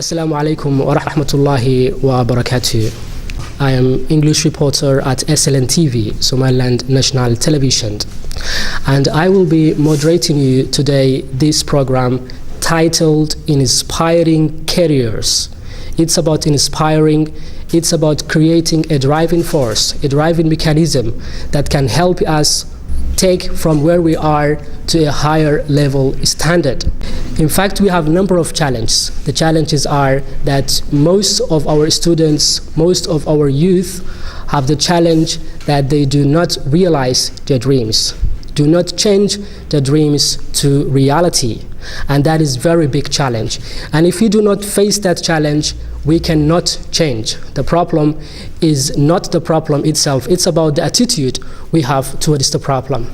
Assalamu alaikum wa rahmatullahi wa barakatuh. I am English reporter at SLN TV, Somaliland National Television, and I will be moderating you today this program titled Inspiring Careers. It's about inspiring, it's about creating a driving force, a driving mechanism that can help us take from where we are to a higher level standard. In fact, we have a number of challenges. The challenges are that most of our students, most of our youth have the challenge that they do not realize their dreams, do not change their dreams to reality. And that is a very big challenge. And if we do not face that challenge, we cannot change. The problem is not the problem itself. It's about the attitude we have towards the problem.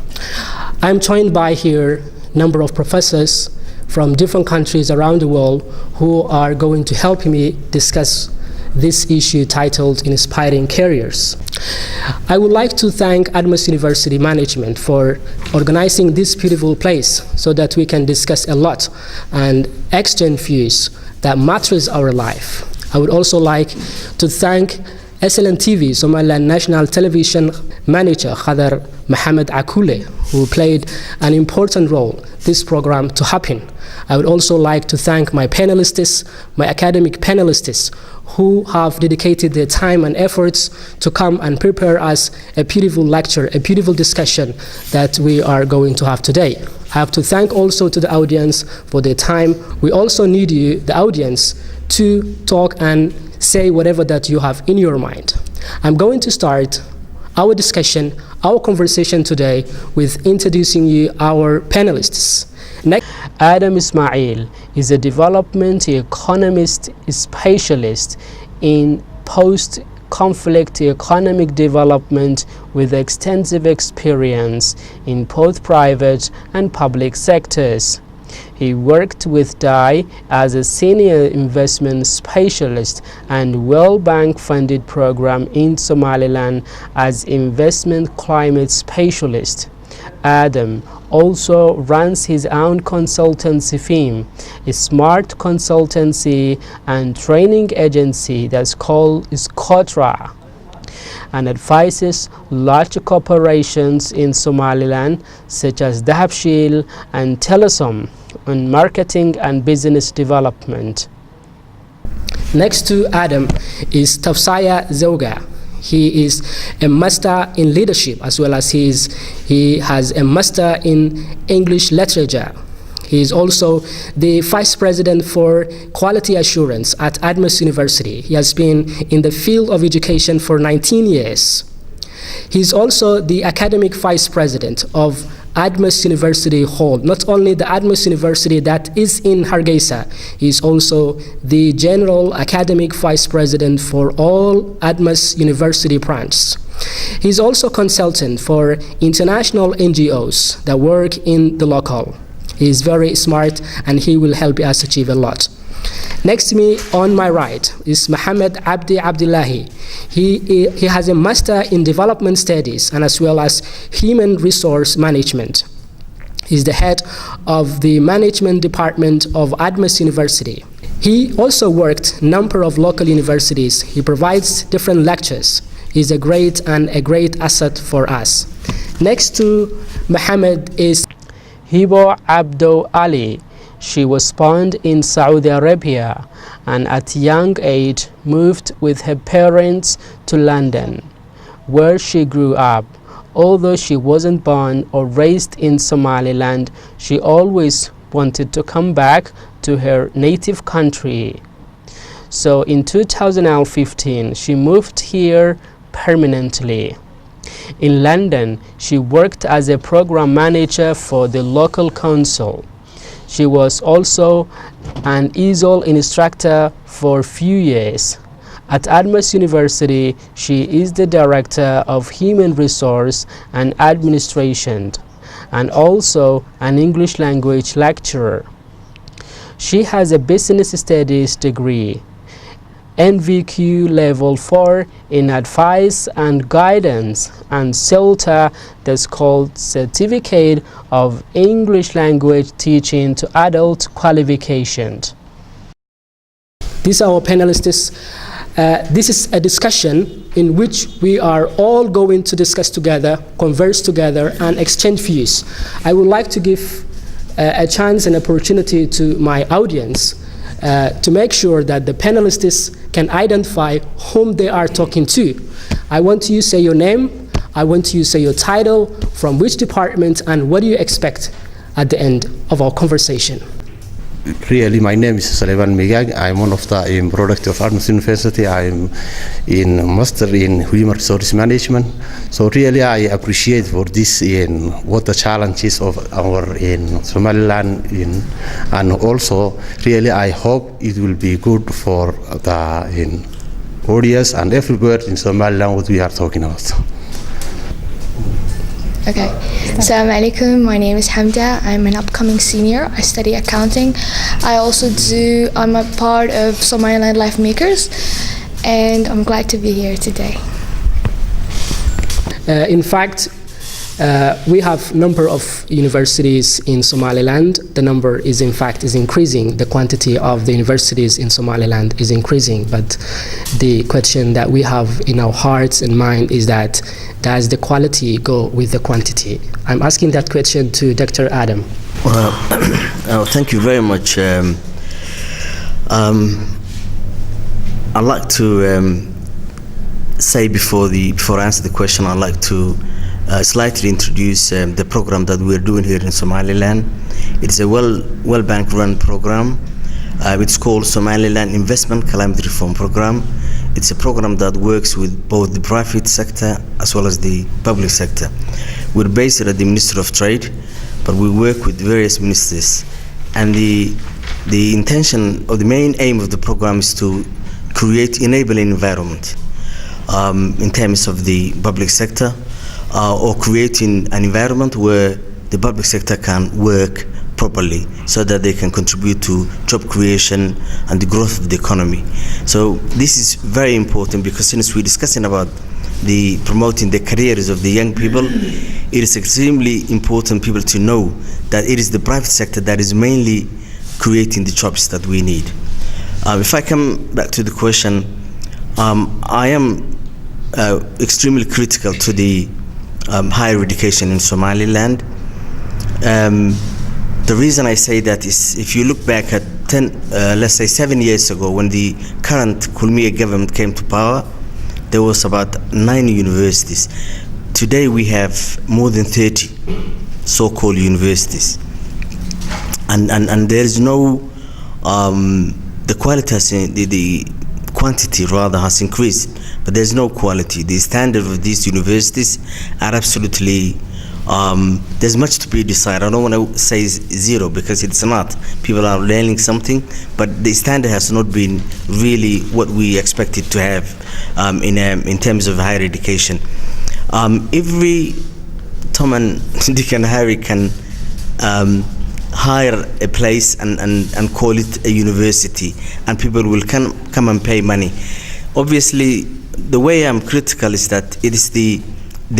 I'm joined by here a number of professors from different countries around the world who are going to help me discuss this issue titled Inspiring Careers. I would like to thank Admas University Management for organizing this beautiful place so that we can discuss a lot and exchange views that matters our life. I would also like to thank SLN TV, Somaliland National Television Manager Khadar Mohammed Akule, who played an important role this program to happen. I would also like to thank my panelists, my academic panelists, who have dedicated their time and efforts to come and prepare us a beautiful lecture, a beautiful discussion that we are going to have today. I have to thank also to the audience for their time. We also need you, the audience, to talk and say whatever that you have in your mind. I'm going to start our discussion, our conversation today with introducing you our panelists. Next, Adam Ismail is a development economist specialist in post-conflict economic development with extensive experience in both private and public sectors. He worked with DAI as a senior investment specialist and World Bank funded program in Somaliland as investment climate specialist. Adam also runs his own consultancy firm, a smart consultancy and training agency that's called Kotra, and advises large corporations in Somaliland such as Dahabshil and Telesom on marketing and business development. Next to Adam is Tafsaya Zoga. He is a master in leadership, as well as he has a master in English literature. He is also the vice president for quality assurance at Admas University. He has been in the field of education for 19 years. He is also the academic vice president of Admas University Hall, not only the Admas University that is in Hargeisa, he is also the general academic vice president for all Admas University branches. He is also consultant for international NGOs that work in the local. He is very smart and he will help us achieve a lot. Next to me on my right is Mohammed Abdi Abdullahi. He has a master in development studies and as well as human resource management. He's the head of the management department of Admas University. He also worked a number of local universities. He provides different lectures. He's a great asset for us. Next to Mohammed is Hibo Abdo Ali. She was born in Saudi Arabia and at a young age moved with her parents to London, where she grew up. Although she wasn't born or raised in Somaliland, she always wanted to come back to her native country. So in 2015, she moved here permanently. In London, she worked as a program manager for the local council. She was also an ESOL instructor for a few years. At Admas University, she is the Director of Human Resource and Administration and also an English language lecturer. She has a Business Studies degree, NVQ Level 4 in Advice and Guidance, and CELTA, that's called Certificate of English Language Teaching to Adult Qualification. These are our panelists. This is a discussion in which we are all going to discuss together, converse together, and exchange views. I would like to give a chance and opportunity to my audience to make sure that the panelists can identify whom they are talking to. I want you to say your name, I want you to say your title, from which department, and what do you expect at the end of our conversation. Really, my name is Sulaiman Migag. I'm one of the product of Arms University. I'm in master in human resource management. So really, I appreciate for this in what the challenges of our in Somaliland and also really I hope it will be good for the audience and everywhere in Somaliland what we are talking about. Okay. Assalamu alaikum. My name is Hamda. I'm an upcoming senior. I study accounting. I'm a part of Somaliland Life Makers, and I'm glad to be here today. In fact, we have number of universities in Somaliland. The number is in fact increasing. The quantity of the universities in Somaliland is increasing. But the question that we have in our hearts and mind is that does the quality go with the quantity? I'm asking that question to Dr. Adam. Thank you very much. I'd like to say before I answer the question, I'd like to slightly introduce the program that we're doing here in Somaliland. It's a World Bank run program. It's called Somaliland Investment Climate Reform Program. It's a program that works with both the private sector as well as the public sector. We're based at the Ministry of Trade, but we work with various ministries. And the intention or the main aim of the program is to create enabling environment in terms of the public sector, or creating an environment where the public sector can work properly so that they can contribute to job creation and the growth of the economy. So this is very important because since we're discussing about promoting the careers of the young people, it is extremely important people to know that it is the private sector that is mainly creating the jobs that we need. If I come back to the question, I am extremely critical to the higher education in Somaliland. The reason I say that is if you look back at 7 years ago when the current Kulmiye government came to power, there was about 9 universities. Today we have more than 30 so-called universities. And there is no, the quality has, the quantity rather has increased, but there's no quality. The standard of these universities are absolutely, there's much to be decided. I don't want to say zero because it's not. People are learning something, but the standard has not been really what we expected to have in terms of higher education. Every Tom and Dick and Harry can hire a place and call it a university, and people will come and pay money. Obviously, the way I'm critical is that it is the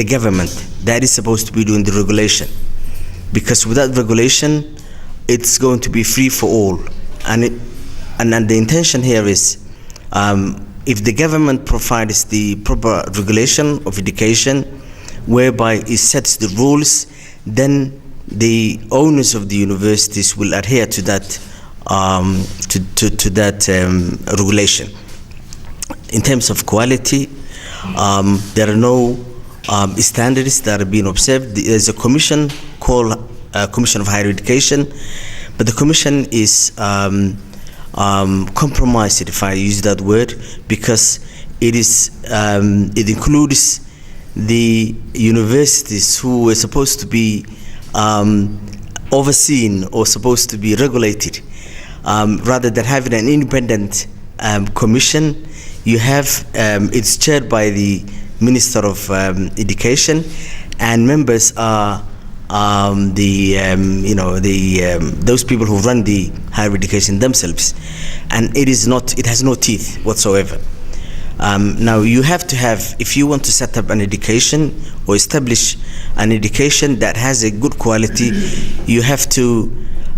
government that is supposed to be doing the regulation, because without regulation, it's going to be free for all. And the intention here is, if the government provides the proper regulation of education, whereby it sets the rules, then the owners of the universities will adhere to that regulation. In terms of quality, there are no standards that are being observed. There's a commission called Commission of Higher Education, but the commission is compromised, if I use that word, because it includes the universities who were supposed to be overseen or supposed to be regulated. Rather than having an independent commission, you have it's chaired by the Minister of Education, and members are those people who run the higher education themselves, and it has no teeth whatsoever. Now you have to have, if you want to set up an education or establish an education that has a good quality, you have to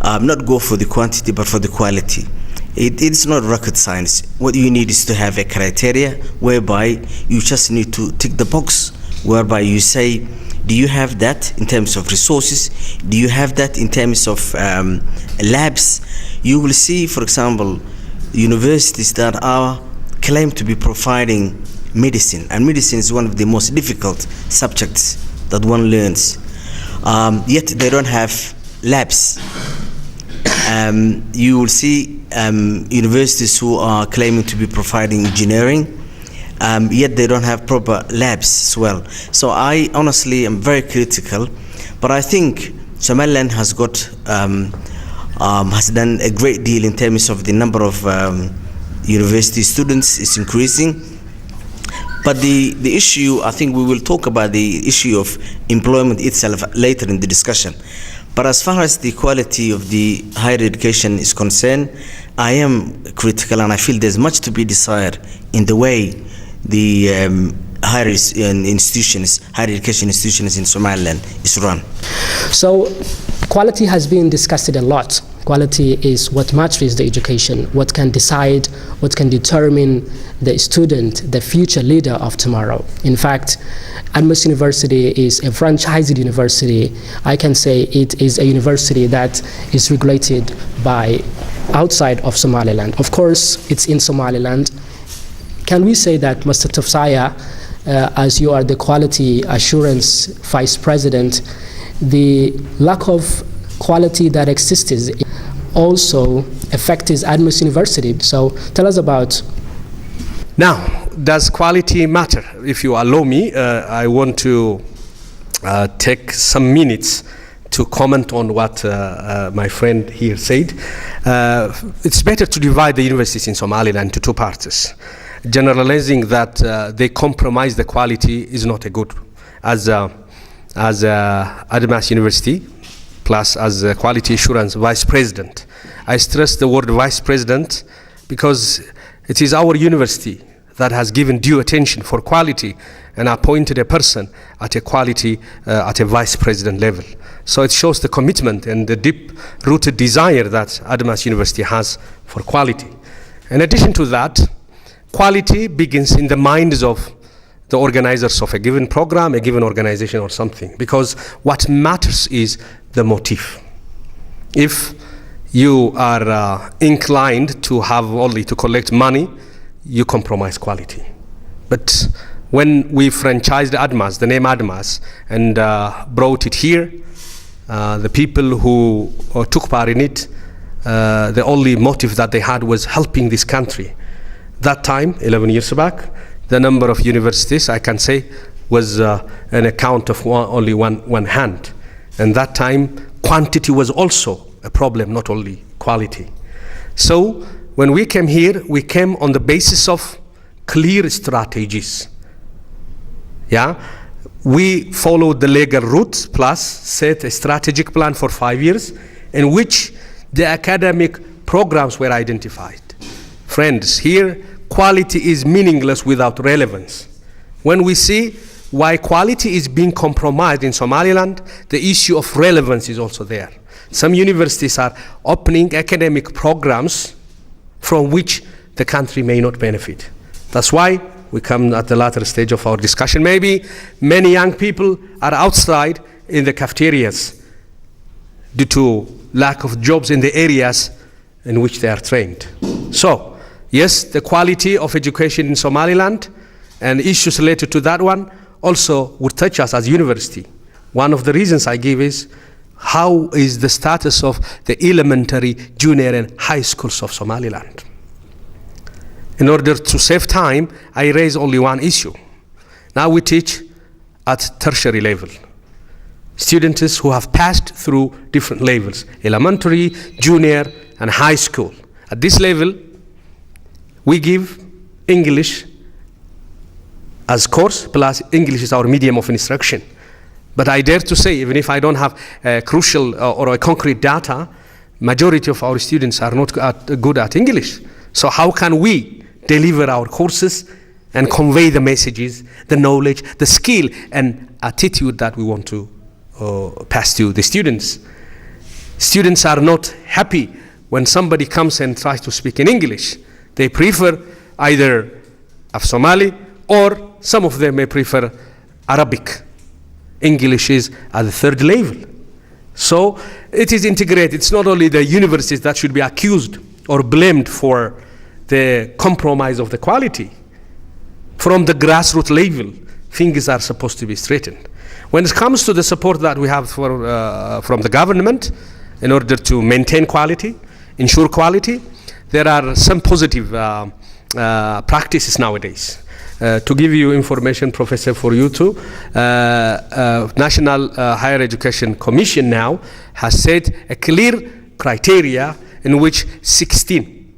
not go for the quantity but for the quality. It's not rocket science. What you need is to have a criteria whereby you just need to tick the box, whereby you say, do you have that in terms of resources? Do you have that in terms of labs? You will see, for example, universities that are claimed to be providing medicine, and medicine is one of the most difficult subjects that one learns. Yet they don't have labs. You will see universities who are claiming to be providing engineering, yet they don't have proper labs as well. So I honestly am very critical, but I think Somaliland has done a great deal in terms of the number of university students is increasing. But the issue, I think we will talk about the issue of employment itself later in the discussion. But as far as the quality of the higher education is concerned, I am critical, and I feel there's much to be desired in the way the higher education institutions in Somaliland is run. So quality has been discussed a lot. Quality is what matters the education, what can decide, what can determine the student, the future leader of tomorrow. In fact, Admas University is a franchised university. I can say it is a university that is regulated by outside of Somaliland. Of course, it's in Somaliland. Can we say that, Mr. Tofsaya, as you are the Quality Assurance Vice President, the lack of quality that exists also affects Admas University? So tell us about. Now, does quality matter? If you allow me, I want to take some minutes to comment on what my friend here said. It's better to divide the universities in Somaliland into two parts. Generalizing that they compromise the quality is not a good. As Admas University, plus as a quality assurance vice president, I stress the word vice president because it is our university that has given due attention for quality and appointed a person at a quality at a vice president level. So it shows the commitment and the deep-rooted desire that Admas University has for quality. In addition to that, quality begins in the minds of the organizers of a given program, a given organization or something, because what matters is the motive. If you are inclined to have only to collect money, you compromise quality. But when we franchised Admas, the name Admas, and brought it here, the people who took part in it, the only motive that they had was helping this country. That time, 11 years back, the number of universities, I can say, was an account of only one hand. And that time, quantity was also a problem, not only quality. So when we came here, we came on the basis of clear strategies. Yeah, we followed the legal route, plus set a strategic plan for 5 years in which the academic programs were identified. Friends, here, quality is meaningless without relevance. When we see why quality is being compromised in Somaliland, the issue of relevance is also there. Some universities are opening academic programs from which the country may not benefit. That's why we come at the latter stage of our discussion. Maybe many young people are outside in the cafeterias due to lack of jobs in the areas in which they are trained. So, yes, the quality of education in Somaliland and issues related to that one also would touch us as university. One of the reasons I give is how is the status of the elementary, junior and high schools of Somaliland. In order to save time, I raise only one issue. Now we teach at tertiary level. Students who have passed through different levels, elementary, junior and high school. At this level, we give English as course, plus English is our medium of instruction. But I dare to say, even if I don't have crucial or a concrete data, majority of our students are not good at English. So how can we deliver our courses and convey the messages, the knowledge, the skill and attitude that we want to pass to the students? Students are not happy when somebody comes and tries to speak in English, they prefer either of Somali, or some of them may prefer Arabic. English is at the third level. So it is integrated. It's not only the universities that should be accused or blamed for the compromise of the quality. From the grassroots level, things are supposed to be straightened. When it comes to the support that we have from the government in order to maintain quality, ensure quality, there are some positive practices nowadays. To give you information, Professor, for you too, National Higher Education Commission now has set a clear criteria in which 16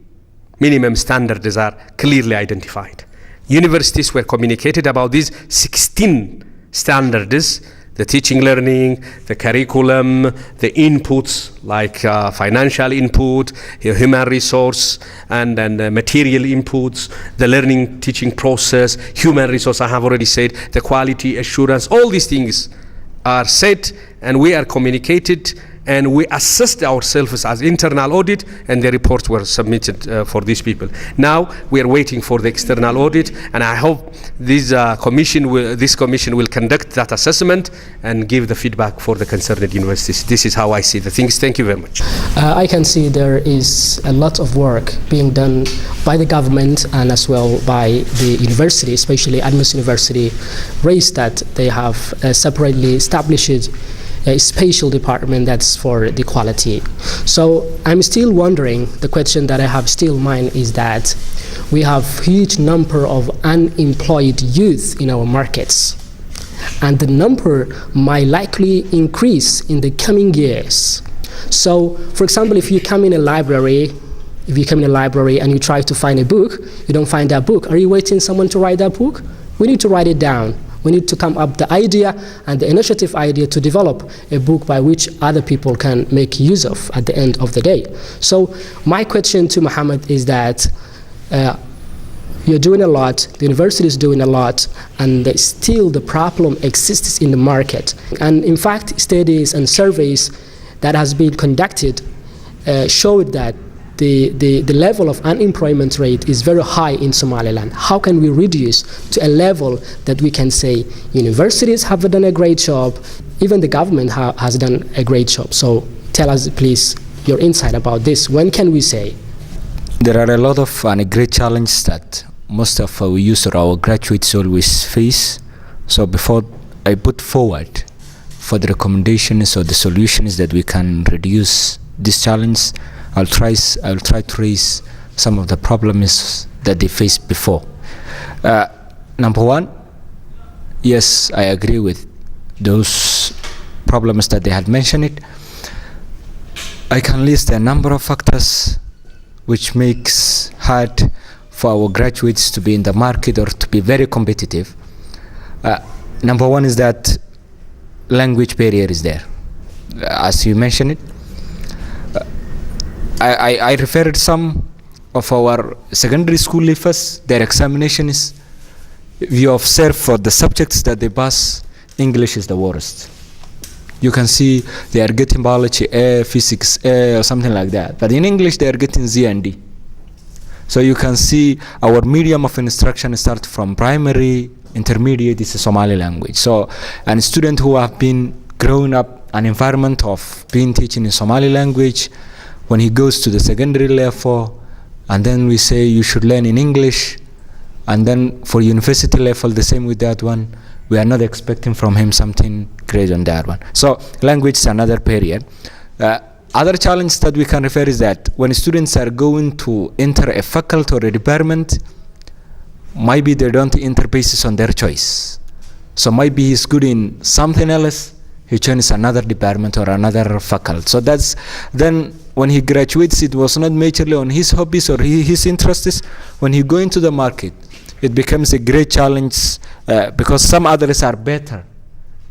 minimum standards are clearly identified. Universities were communicated about these 16 standards: the teaching learning, the curriculum, the inputs like financial input, human resource, and material inputs, the learning teaching process, human resource, I have already said, the quality assurance. All these things are set, and we are communicated, and we assessed ourselves as internal audit, and the reports were submitted for these people. Now we are waiting for the external audit, and I hope this commission will conduct that assessment and give the feedback for the concerned universities. This is how I see the things. Thank you very much. I can see there is a lot of work being done by the government and as well by the university, especially Admis University, raised that they have separately established a special department that's for the quality. So I'm still wondering, the question that I have still in mind is that we have huge number of unemployed youth in our markets, and the number might likely increase in the coming years. So for example, if you come in a library and you try to find a book, you don't find that book. Are you waiting someone to write that book? We need to write it down. We need to come up the idea and the initiative idea to develop a book by which other people can make use of at the end of the day. So my question to Mohammed is that you're doing a lot, the university is doing a lot, and still the problem exists in the market. And in fact, studies and surveys that has been conducted showed that the level of unemployment rate is very high in Somaliland. How can we reduce to a level that we can say universities have done a great job, even the government has done a great job? So tell us please your insight about this. When can we say? There are a lot of great challenges that most of our youth or our graduates always face. So before I put forward for the recommendations or the solutions that we can reduce this challenge, I'll try to raise some of the problems that they faced before. Number one, yes, I agree with those problems that they had mentioned. I can list a number of factors which makes hard for our graduates to be in the market or to be very competitive. Number one is that language barrier is there. As you mentioned it, I referred some of our secondary school leavers, their examinations, you observe for the subjects that they pass, English is the worst. You can see they are getting biology A, physics A, or something like that. But in English, they are getting Z and D. So you can see our medium of instruction starts from primary, intermediate is a Somali language. So, and a student who have been growing up an environment of being teaching in Somali language, when he goes to the secondary level, and then we say you should learn in English, and then for university level, the same with that one, we are not expecting from him something great on that one. So language is another period. Other challenge that we can refer is that when students are going to enter a faculty or a department, maybe they don't enter basis on their choice. So maybe he's good in something else, he joins another department or another faculty. So that's, then when he graduates, it was not majorly on his hobbies or his interests. When he go into the market, it becomes a great challenge because some others are better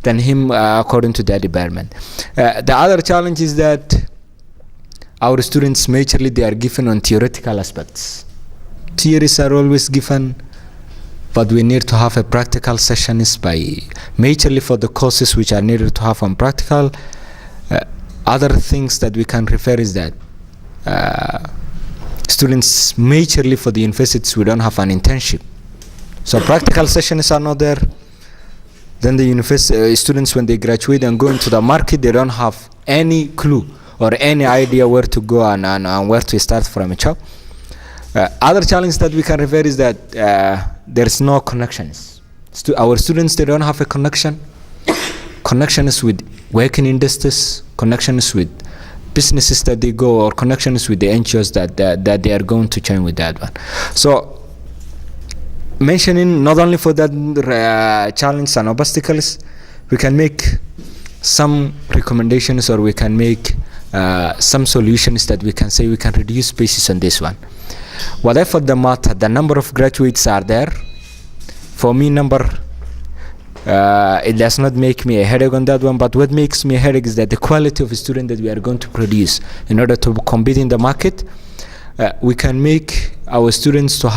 than him according to their department. The other challenge is that our students majorly they are given on theoretical aspects. Theories are always given, but we need to have a practical sessions by majorly for the courses which are needed to have on practical. Other things that we can refer is that students majorly for the universities, we don't have an internship. So practical sessions are not there. Then the university students, when they graduate and go into the market, they don't have any clue or any idea where to go and where to start from a job. Other challenge that we can refer is that there's no connections. Our students, they don't have a connections with working industries, connections with businesses that they go, or connections with the NGOs that they are going to join with that one. So mentioning not only for that challenge and obstacles, we can make some recommendations, or we can make some solutions that we can say we can reduce basis on this one. Whatever the matter, the number of graduates are there. For me, it does not make me a headache on that one, but what makes me a headache is that the quality of a student that we are going to produce in order to compete in the market. We can make our students to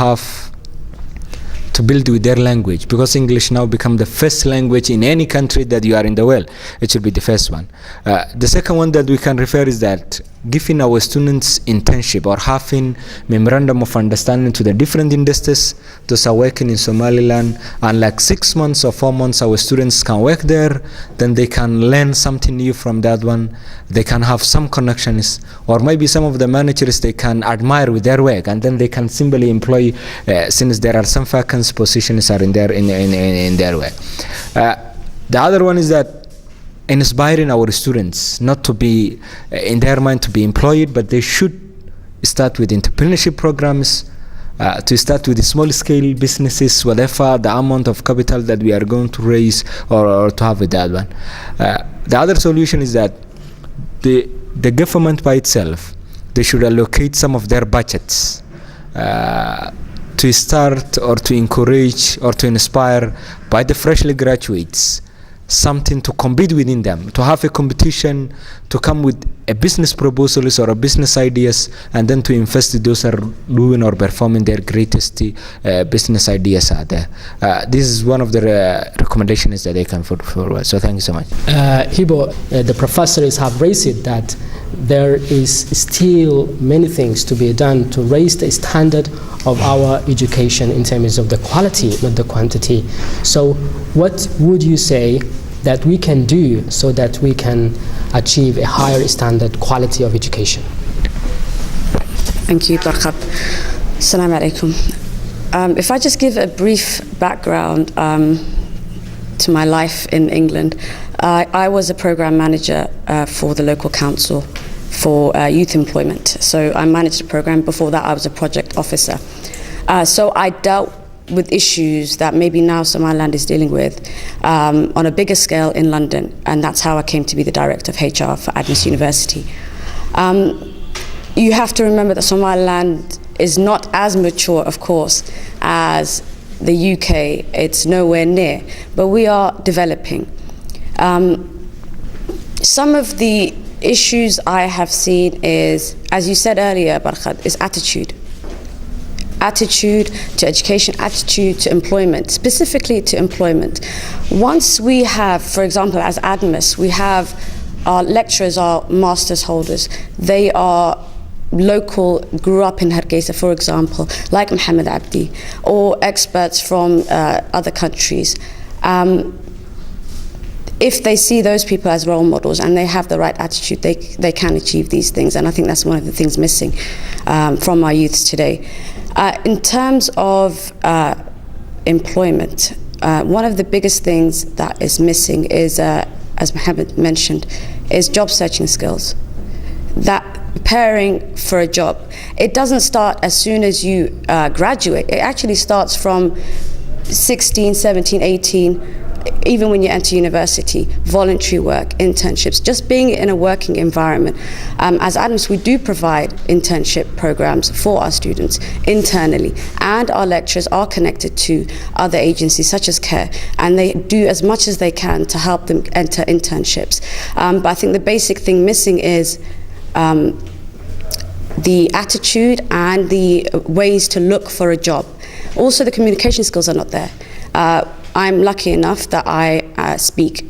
build with their language, because English now become the first language in any country that you are in the world. It should be the first one. The second one that we can refer is that giving our students internship or having memorandum of understanding to the different industries. Those are working in Somaliland, and like 6 months or 4 months our students can work there, then they can learn something new from that one. They can have some connections, or maybe some of the managers they can admire with their work, and then they can simply employ, since there are some vacant positions are in their work. The other one is that inspiring our students not to be in their mind to be employed, but they should start with entrepreneurship programs, to start with the small scale businesses, whatever the amount of capital that we are going to raise or to have with that one. The other solution is that the government by itself, they should allocate some of their budgets to start or to encourage or to inspire by the freshly graduates something to compete within them, to have a competition, to come with a business proposals or a business ideas, and then to invest those are doing or performing their greatest business ideas are there. This is one of the recommendations that they can put forward. So thank you so much. Hibo, the professors have raised it that there is still many things to be done to raise the standard of our education in terms of the quality, not the quantity. So what would you say that we can do so that we can achieve a higher standard quality of education? Thank you, Barkab. Assalamu alaikum. If I just give a brief background to my life in England, I was a program manager for the local council for youth employment. So I managed a program. Before that, I was a project officer. So I dealt with issues that maybe now Somaliland is dealing with on a bigger scale in London, and that's how I came to be the director of HR for Agnes University. You have to remember that Somaliland is not as mature, of course, as the UK. It's nowhere near, but we are developing. Some of the issues I have seen is, as you said earlier, Barkhad, is attitude. Attitude to education, attitude to employment, specifically to employment. Once we have, for example, as ADMIS, we have our lecturers, our master's holders, they are local, grew up in Hargeisa, for example, like Mohammed Abdi, or experts from other countries. If they see those people as role models and they have the right attitude, they can achieve these things. And I think that's one of the things missing from our youths today. In terms of employment, one of the biggest things that is missing is, as Mohammed mentioned, is job searching skills. That preparing for a job, it doesn't start as soon as you graduate. It actually starts from 16, 17, 18, even when you enter university, voluntary work, internships, just being in a working environment. As ADMIS, we do provide internship programs for our students internally, and our lecturers are connected to other agencies such as CARE, and they do as much as they can to help them enter internships. But I think the basic thing missing is the attitude and the ways to look for a job. Also, the communication skills are not there. I'm lucky enough that I speak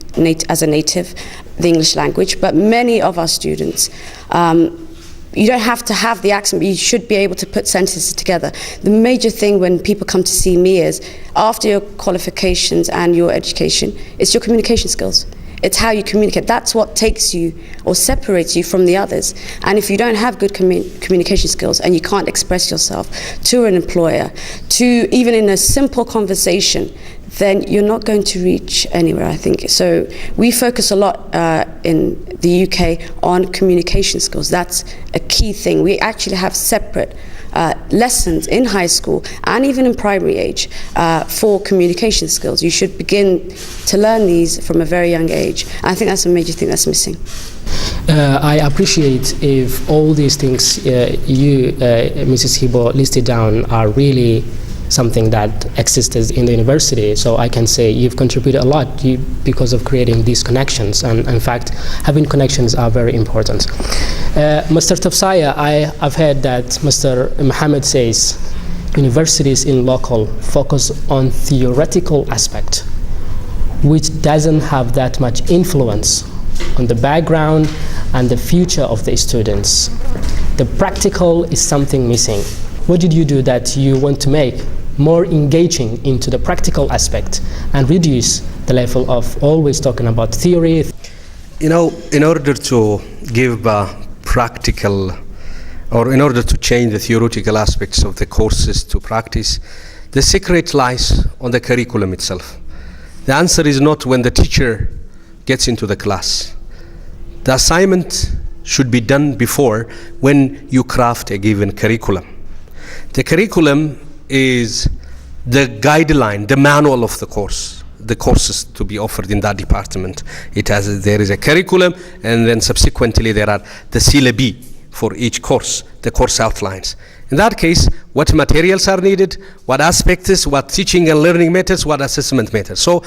as a native the English language, but many of our students You don't have to have the accent, but you should be able to put sentences together. The major thing when people come to see me is, after your qualifications and your education, it's your communication skills. It's how you communicate. That's what takes you or separates you from the others. And if you don't have good communication skills and you can't express yourself to an employer, to even in a simple conversation, then you're not going to reach anywhere, I think. So we focus a lot in the UK on communication skills. That's a key thing. We actually have separate lessons in high school and even in primary age for communication skills. You should begin to learn these from a very young age. I think that's a major thing that's missing. I appreciate if all these things you, Mrs. Hibo, listed down are really something that exists in the university. So I can say you've contributed a lot because of creating these connections. And in fact, having connections are very important. Mr. Tafsaya, I've heard that Mr. Mohammed says universities in local focus on theoretical aspect, which doesn't have that much influence on the background and the future of the students. The practical is something missing. What did you do that you want to make more engaging into the practical aspect and reduce the level of always talking about theory? You know, in order to give practical, or in order to change the theoretical aspects of the courses to practice, the secret lies on the curriculum itself. The answer is not when the teacher gets into the class. The assignment should be done before, when you craft a given curriculum. The curriculum is the guideline, the manual of the course, the courses to be offered in that department. There is a curriculum, and then subsequently there are the syllabi for each course, the course outlines. In that case, what materials are needed, what aspects, what teaching and learning methods, what assessment methods. So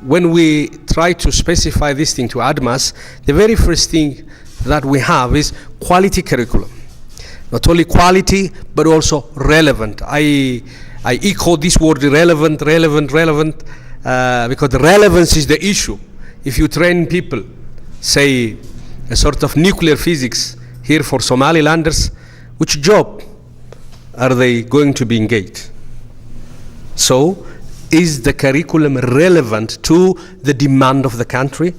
when we try to specify this thing to ADMAS, the very first thing that we have is quality curriculum. Not only quality, but also relevant. I echo this word relevant, because the relevance is the issue. If you train people, say a sort of nuclear physics here for Somalilanders, which job are they going to be engaged? So, is the curriculum relevant to the demand of the country?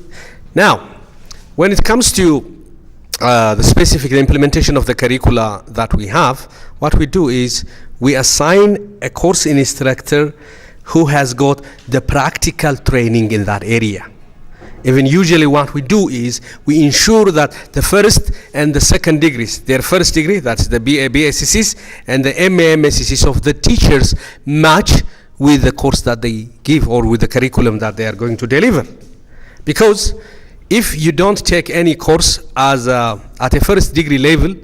Now, when it comes to the specific implementation of the curricula that we have, what we do is we assign a course instructor who has got the practical training in that area. Even usually what we do is we ensure that the first and the second degrees, their first degree, that's the BSCs, and the MSCs of the teachers match with the course that they give or with the curriculum that they are going to deliver. Because if you don't take any course as at a first degree level,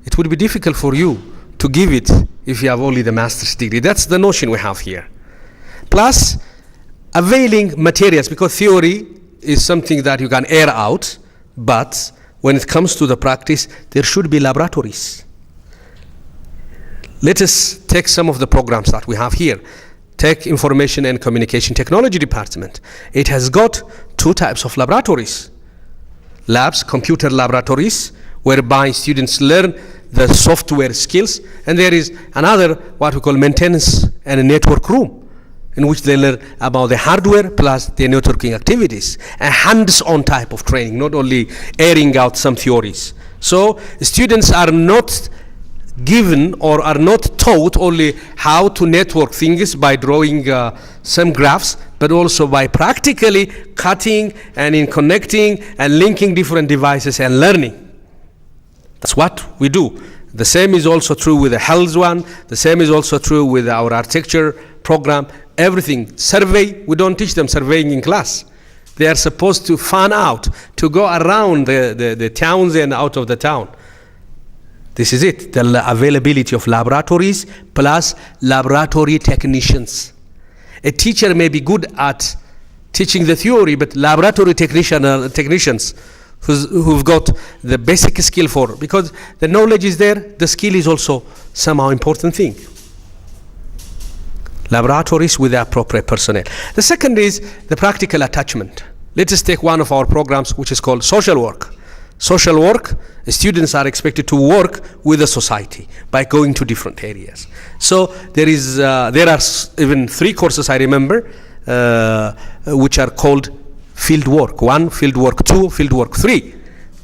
it would be difficult for you to give it if you have only the master's degree. That's the notion we have here. Plus, availing materials, because theory is something that you can air out, but when it comes to the practice, there should be laboratories. Let us take some of the programs that we have here. Take Information and Communication Technology Department. It has got two types of laboratories. Labs, computer laboratories, whereby students learn the software skills, and there is another, what we call maintenance and a network room, in which they learn about the hardware plus the networking activities. A hands-on type of training, not only airing out some theories. So students are not given or are not taught only how to network things by drawing some graphs, but also by practically cutting and in connecting and linking different devices and learning. That's what we do. The same is also true with the health one. The same is also true with our architecture program. Everything. Survey, we don't teach them surveying in class. They are supposed to fan out, to go around the towns and out of the town. This is it, the availability of laboratories plus laboratory technicians. A teacher may be good at teaching the theory, but laboratory technicians who've got the basic skill for, because the knowledge is there, the skill is also somehow important thing. Laboratories with the appropriate personnel. The second is the practical attachment. Let us take one of our programs which is called social work. Social work, students are expected to work with the society by going to different areas. So there are even 3 courses I remember which are called field work 1, field work 2, field work 3.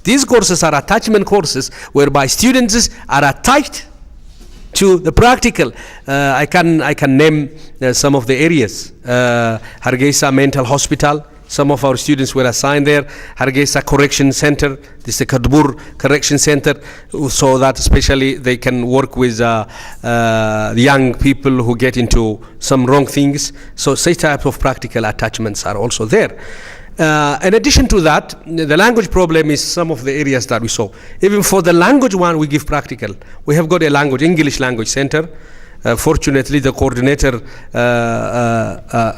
These courses are attachment courses whereby students are attached to the practical. I can name some of the areas. Hargeisa Mental Hospital. Some of our students were assigned there. Hargeisa Correction Center, this is the Kadbur Correction Center, so that especially they can work with young people who get into some wrong things. So such type of practical attachments are also there. In addition to that, the language problem is some of the areas that we saw. Even for the language one, we give practical. We have got a English language center. Fortunately, the coordinator,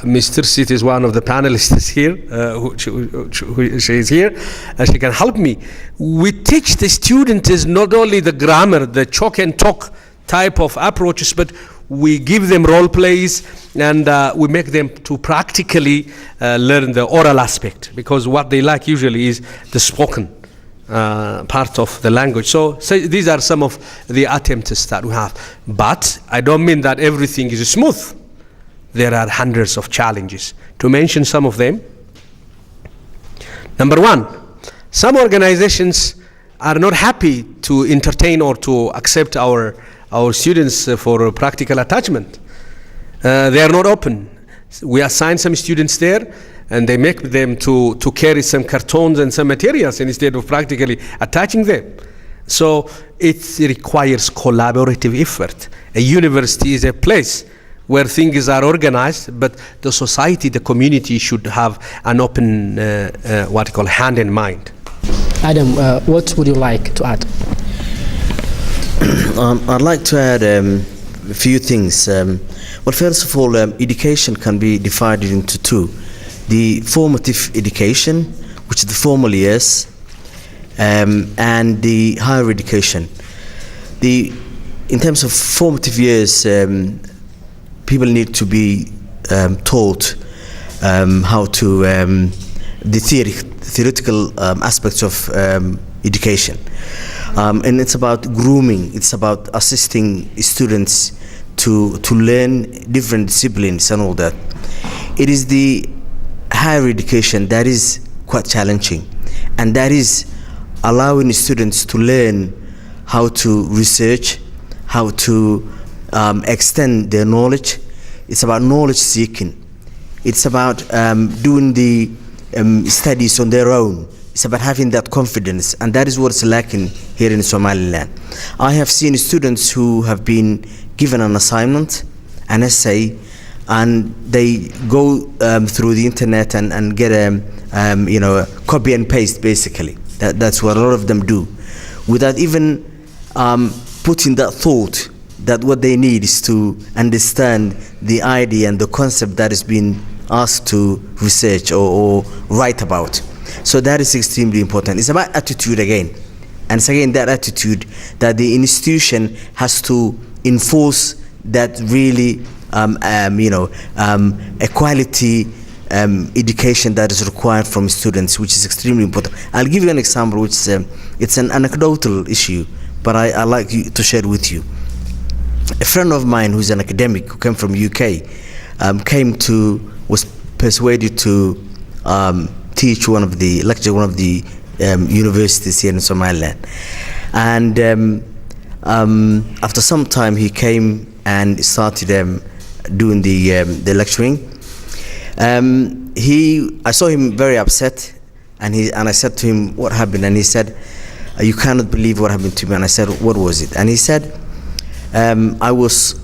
Mr. Sit, is one of the panelists here. She is here, and she can help me. We teach the students not only the grammar, the chalk and talk type of approaches, but we give them role plays, and we make them to practically learn the oral aspect, because what they like usually is the spoken part of the language. So these are some of the attempts that we have. But I don't mean that everything is smooth. There are hundreds of challenges. To mention some of them, number 1, some organizations are not happy to entertain or to accept our students for practical attachment. They are not open. We assign some students there, and they make them to carry some cartons and some materials instead of practically attaching them. So it requires collaborative effort. A university is a place where things are organized, but the society, the community should have an open, what you call, hand in mind. Adam, what would you like to add? I'd like to add a few things. Well, first of all, education can be divided into 2. The formative education, which is the formal years, and the higher education. In terms of formative years, people need to be taught how to the theoretical aspects of education, and it's about grooming. It's about assisting students to learn different disciplines and all that. It is the higher education that is quite challenging, and that is allowing students to learn how to research, how to extend their knowledge. It's about knowledge seeking. It's about doing the studies on their own. It's about having that confidence, and that is what's lacking here in Somaliland. I have seen students who have been given an assignment, an essay, and they go through the internet and get a copy and paste, basically. That's what a lot of them do, without even putting that thought that what they need is to understand the idea and the concept that is being asked to research or write about. So that is extremely important. It's about attitude again. And it's again that attitude that the institution has to enforce, that really a quality education that is required from students, which is extremely important. I'll give you an example, which is it's an anecdotal issue, but I like to share it with you. A friend of mine who's an academic who came from UK was persuaded to teach one of the universities here in Somaliland, and after some time he came and started doing the lecturing. I saw him very upset, and I said to him, "What happened?" And he said, "You cannot believe what happened to me." And I said, "What was it?" And he said, "I was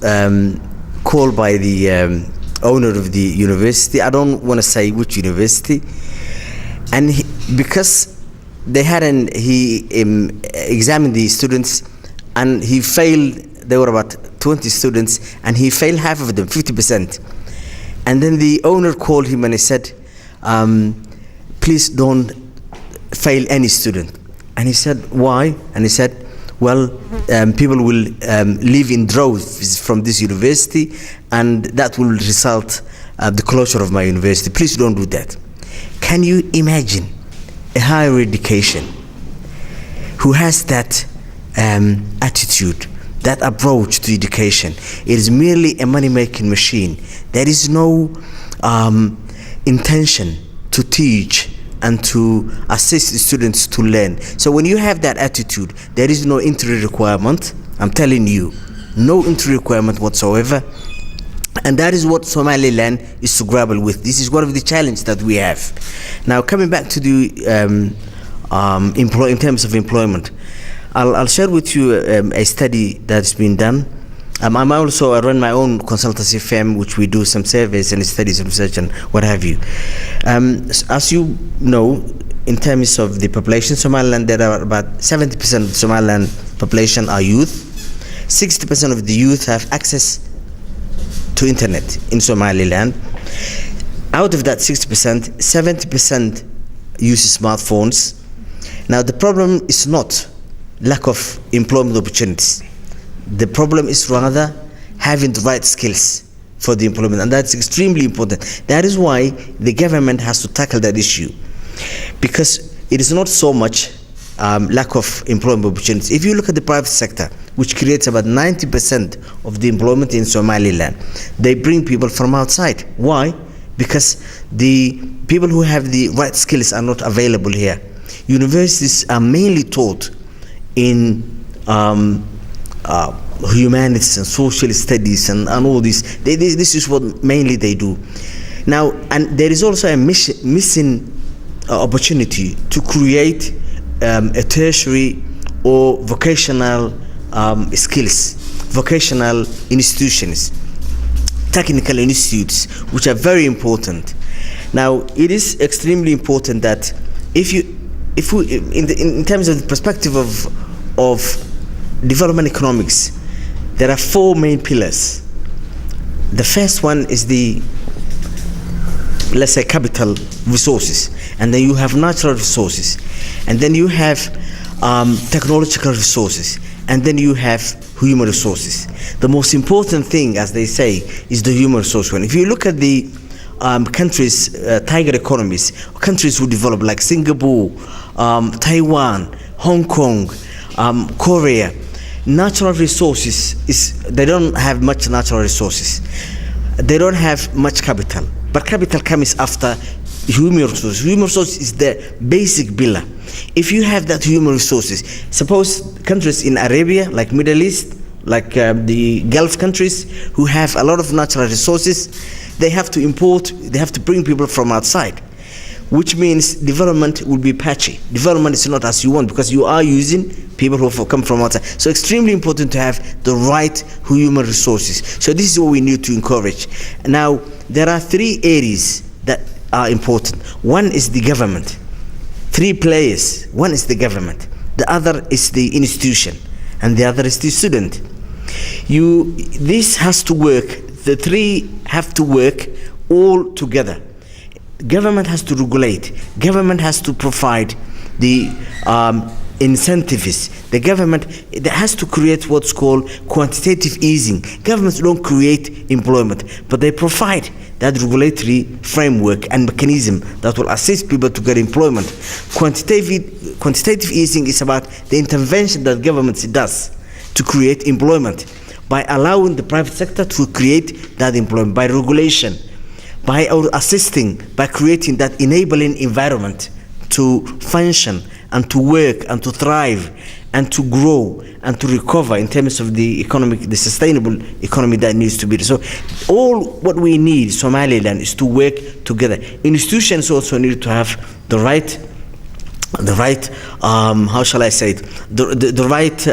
called by the owner of the university. I don't want to say which university, and because he examined the students, and he failed. There were about 20 students, and he failed half of them, 50%. And then the owner called him and he said, "Please don't fail any student." And he said, "Why?" And he said, "Well, people will leave in droves from this university, and that will result the closure of my university. Please don't do that." Can you imagine a higher education who has that attitude, that approach to education, it is merely a money-making machine. There is no intention to teach and to assist the students to learn. So when you have that attitude, there is no entry requirement. I'm telling you, no entry requirement whatsoever. And that is what Somaliland is to grapple with. This is one of the challenges that we have. Now, coming back to the in terms of employment, I'll share with you a study that's been done. I run my own consultancy firm, which we do some surveys and studies and research and what have you. As you know, in terms of the population, Somaliland, there are about 70% of the Somaliland population are youth. 60% of the youth have access to internet in Somaliland. Out of that 60%, 70% use smartphones. Now the problem is not lack of employment opportunities. The problem is rather having the right skills for the employment, and that's extremely important. That is why the government has to tackle that issue, because it is not so much lack of employment opportunities. If you look at the private sector, which creates about 90% of the employment in Somaliland, they bring people from outside. Why? Because the people who have the right skills are not available here. Universities are mainly taught in humanities and social studies and all this. This is what mainly they do. Now, and there is also a missing opportunity to create a tertiary or vocational skills, vocational institutions, technical institutes, which are very important. Now, it is extremely important that in terms of the perspective of development economics, there are four main pillars. The first one is the, let's say, capital resources, and then you have natural resources, and then you have technological resources, and then you have human resources. The most important thing, as they say, is the human resource one. If you look at the countries, tiger economies, countries who develop like Singapore, Taiwan, Hong Kong, Korea, natural resources they don't have much natural resources. They don't have much capital, but capital comes after human resources. Human resources is the basic pillar. If you have that human resources, suppose countries in Arabia, like Middle East, like the Gulf countries, who have a lot of natural resources, they have to import, they have to bring people from outside, which means development will be patchy. Development is not as you want, because you are using people who come from outside. So extremely important to have the right human resources. So this is what we need to encourage. Now, there are three areas that are important. One is the government. Three players. One is the government. The other is the institution. And the other is the student. This has to work. The three have to work all together. Government has to regulate. Government has to provide the incentives. The government has to create what's called quantitative easing. Governments don't create employment, but they provide that regulatory framework and mechanism that will assist people to get employment. Quantitative easing is about the intervention that government does to create employment by allowing the private sector to create that employment, by regulation, by assisting, by creating that enabling environment to function and to work and to thrive and to grow and to recover in terms of the sustainable economy that needs to be. So all what we need, Somaliland, is to work together. Institutions also need to have the right, how shall I say it, the right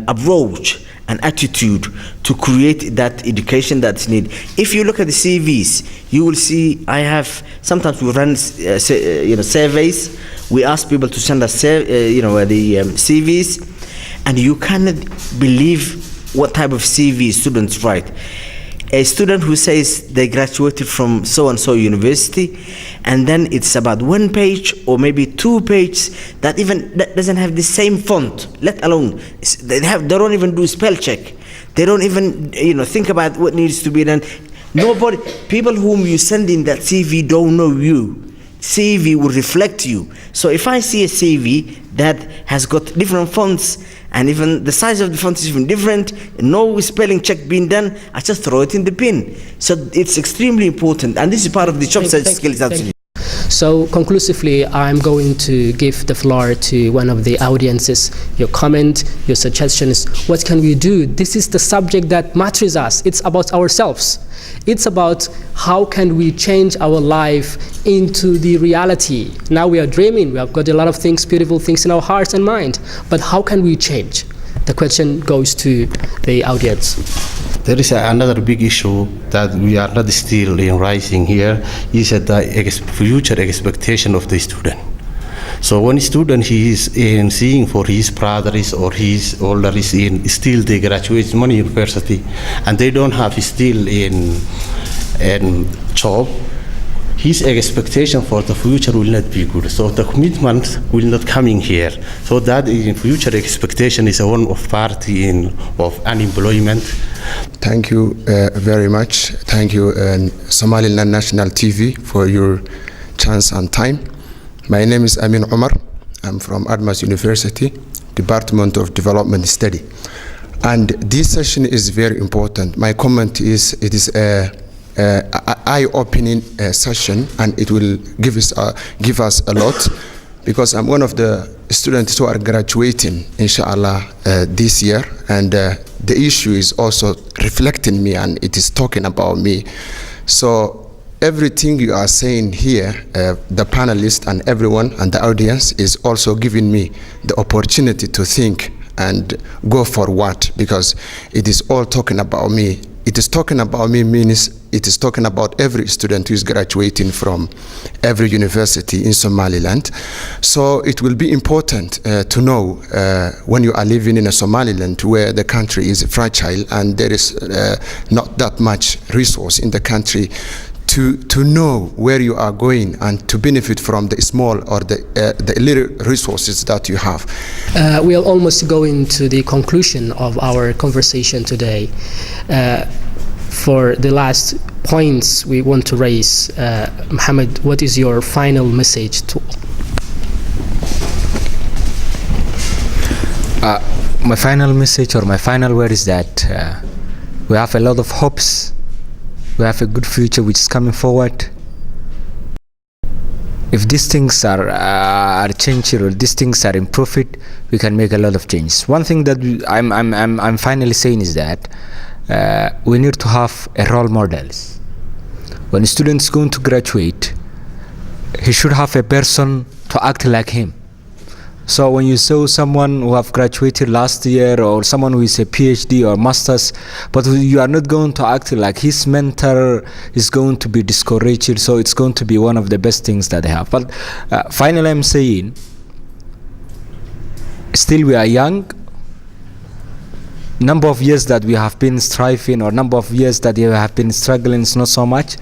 approach and attitude to create that education that's needed. If you look at the CVs, you will see sometimes we run surveys. We ask people to send us the CVs, and you cannot believe what type of CV students write. A student who says they graduated from so-and-so university, and then it's about 1 page or maybe 2 pages that doesn't have the same font, let alone, they don't even do spell check. They don't even think about what needs to be done. People whom you send in that CV don't know you. CV will reflect you. So if I see a CV that has got different fonts, and even the size of the font is even different, no spelling check being done, I just throw it in the bin. So it's extremely important, and this is part of the job search skills actually. So conclusively, I'm going to give the floor to one of the audiences. Your comment, your suggestions, what can we do? This is the subject that matters us. It's about ourselves. It's about how can we change our life into the reality. Now we are dreaming, we have got a lot of things, beautiful things in our hearts and mind, but how can we change? The question goes to the audience. There is another big issue that we are not still in rising here, is the future expectation of the student. So when a student he is in seeing for his brothers or his older is in still they graduate many university and they don't have still in job, his expectation for the future will not be good. So the commitment will not coming here. So that in future expectation is one of party of unemployment. Thank you very much. Thank you Somaliland National TV for your chance and time. My name is Amin Omar. I'm from Admas University, Department of Development Study. And this session is very important. My comment is it is a eye-opening session, and it will give us a lot, because I'm one of the students who are graduating, inshallah, this year, and the issue is also reflecting me, and it is talking about me. So everything you are saying here, the panelists and everyone and the audience is also giving me the opportunity to think and go forward, because it is all talking about me. It is talking about me means it is talking about every student who is graduating from every university in Somaliland. So it will be important to know when you are living in a Somaliland where the country is fragile and there is not that much resource in the country, to know where you are going and to benefit from the small or the little resources that you have. We are almost going to the conclusion of our conversation today. For the last points we want to raise, Mohammed, what is your final message to? My final message or my final word is that we have a lot of hopes. We have a good future which is coming forward. If these things are changing or these things are improved, we can make a lot of changes. One thing that I'm finally saying is that we need to have a role models. When a student is going to graduate, he should have a person to act like him. So when you saw someone who have graduated last year, or someone who is a PhD or master's, but you are not going to act like his mentor, is going to be discouraged. So it's going to be one of the best things that they have. But finally, I'm saying, still we are young. Number of years that we have been striving, or number of years that we have been struggling, is not so much.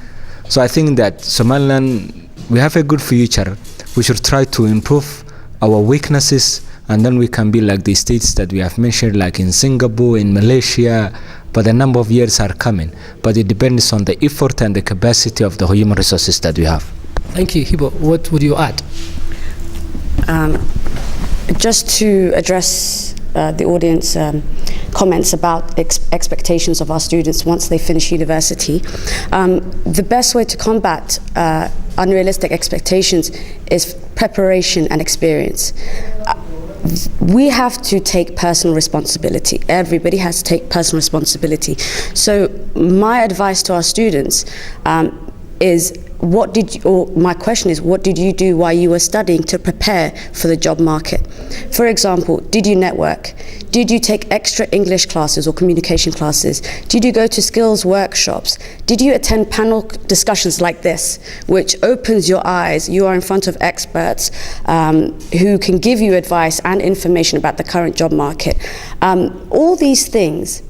So I think that Somaliland, we have a good future. We should try to improve our weaknesses, and then we can be like the states that we have mentioned, like in Singapore, in Malaysia. But a number of years are coming. But it depends on the effort and the capacity of the human resources that we have. Thank you, Hibo. What would you add? Just to address the audience comments about expectations of our students once they finish university. The best way to combat unrealistic expectations is preparation and experience. We have to take personal responsibility. Everybody has to take personal responsibility. So my advice to our students is, my question is, what did you do while you were studying to prepare for the job market? For example, did you network? Did you take extra English classes or communication classes? Did you go to skills workshops? Did you attend panel discussions like this, which opens your eyes? You are in front of experts who can give you advice and information about the current job market. All these things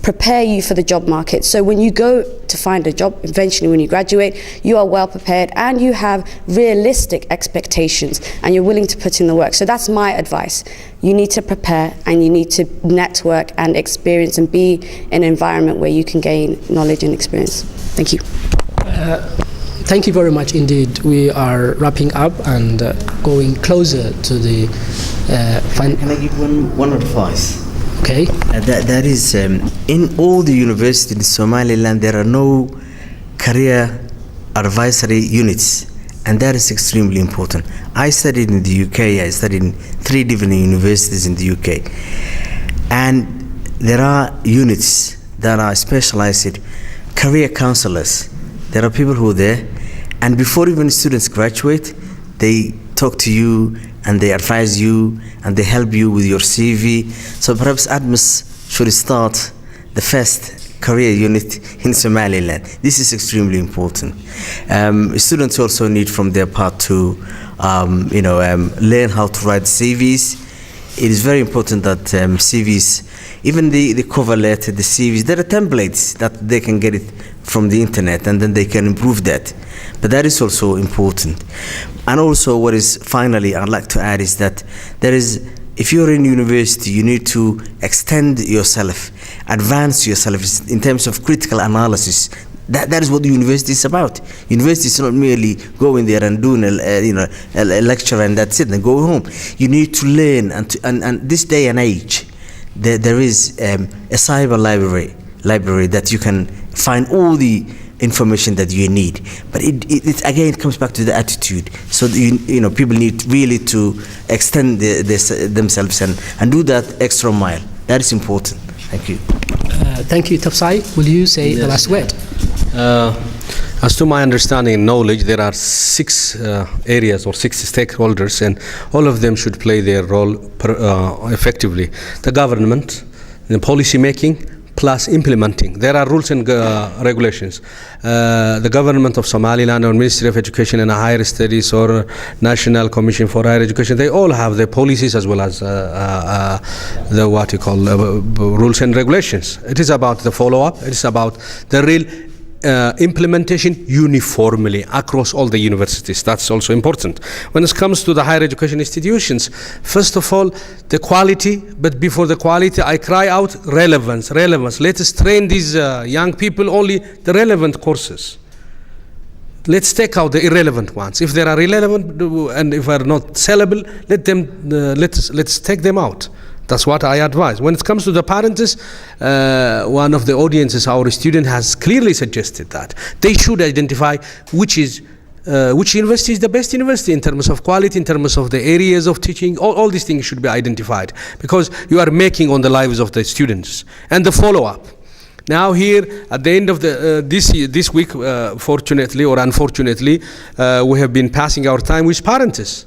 prepare you for the job market. So when you go to find a job, eventually when you graduate, you are well prepared and you have realistic expectations and you're willing to put in the work. So that's my advice. You need to prepare and you need to network and experience and be in an environment where you can gain knowledge and experience. Thank you. Thank you very much indeed. We are wrapping up and going closer to the Can I give one advice? Okay. That is, in all the universities in Somaliland, there are no career advisory units, and that is extremely important. I studied in the UK. I studied in 3 different universities in the UK, and there are units that are specialized in career counselors. There are people who are there, and before even students graduate, they talk to you and they advise you and they help you with your CV. So perhaps ADMIS should start the first career unit in Somaliland. This is extremely important. Students also need from their part to learn how to write CVs. It is very important that CVs, even the cover letter, the CVs, there are templates that they can get it from the internet and then they can improve that. But that is also important. And also what is finally I'd like to add is that there is, if you're in university, you need to extend yourself, advance yourself in terms of critical analysis. That is what the university is about. University is not merely going there and doing a lecture and that's it and go home. You need to learn, and this day and age, there is a cyber library that you can find all the information that you need. But it again comes back to the attitude. So people need really to extend themselves and do that extra mile. That is important. Thank you. Thank you. Tafsai, will you say the last word? As to my understanding and knowledge, there are 6 areas or 6 stakeholders, and all of them should play their role effectively. The government, the policy making, plus implementing. There are rules and regulations. The government of Somaliland or Ministry of Education and Higher Studies or National Commission for Higher Education, they all have their policies as well as the rules and regulations. It is about the follow-up. It is about the real implementation uniformly across all the universities. That's also important. When it comes to the higher education institutions, first of all, the quality, but before the quality, I cry out relevance. Let us train these young people only the relevant courses. Let's take out the irrelevant ones. If they are irrelevant and if are not sellable, let's take them out. That's what I advise. When it comes to the parents, one of the audiences, our student, has clearly suggested that they should identify which university is the best university in terms of quality, in terms of the areas of teaching. All these things should be identified because you are making on the lives of the students. And the follow-up. Now here, at the end of this week, fortunately or unfortunately, we have been passing our time with parents.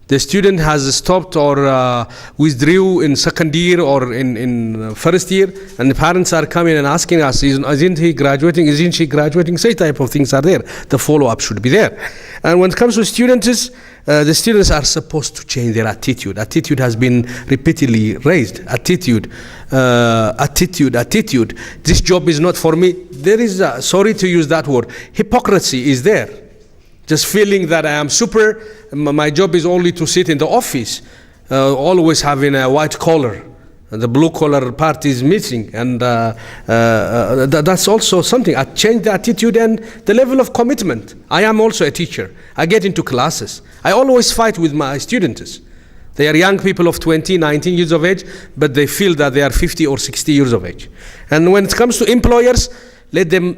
The student has stopped or withdrew in second year or in first year, and the parents are coming and asking us, isn't he graduating, isn't she graduating? Such type of things are there. The follow-up should be there. And when it comes to students, the students are supposed to change their attitude. Attitude has been repeatedly raised. Attitude. This job is not for me. There is, sorry to use that word, hypocrisy is there. Just feeling that I am super, my job is only to sit in the office, always having a white collar. The blue collar part is missing, and that's also something. I change the attitude and the level of commitment. I am also a teacher. I get into classes. I always fight with my students. They are young people of 20, 19 years of age, but they feel that they are 50 or 60 years of age. And when it comes to employers, let them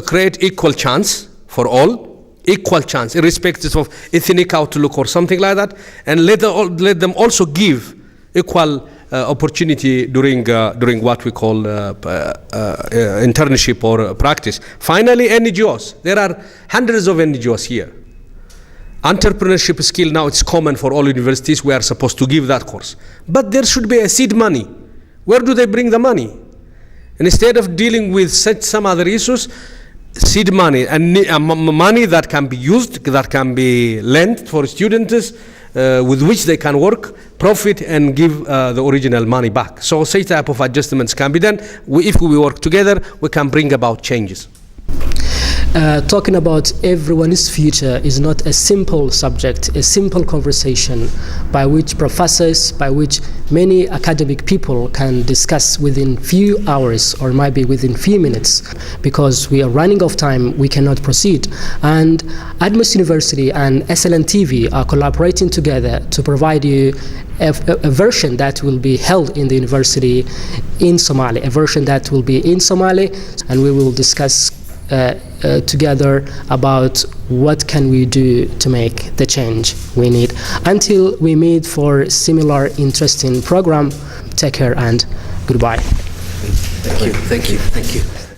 create equal chance for all, equal chance, irrespective of ethnic outlook or something like that, and let them also give equal opportunity during what we call internship or practice. Finally, NGOs. There are hundreds of NGOs here. Entrepreneurship skill now it's common for all universities. We are supposed to give that course, but there should be a seed money. Where do they bring the money? And instead of dealing with some other issues, seed money and money that can be used, that can be lent for students, with which they can work, profit, and give the original money back. So such type of adjustments can be done. If we work together, we can bring about changes. Talking about everyone's future is not a simple subject, a simple conversation by which professors, by which many academic people can discuss within few hours or maybe within few minutes. Because we are running out of time, we cannot proceed. And Admas University and SLN TV are collaborating together to provide you a version that will be held in the university in Somali, a version that will be in Somali, and we will discuss together about what can we do to make the change we need. Until we meet for similar interesting program, take care and goodbye. Thank you. Thank you. Thank you.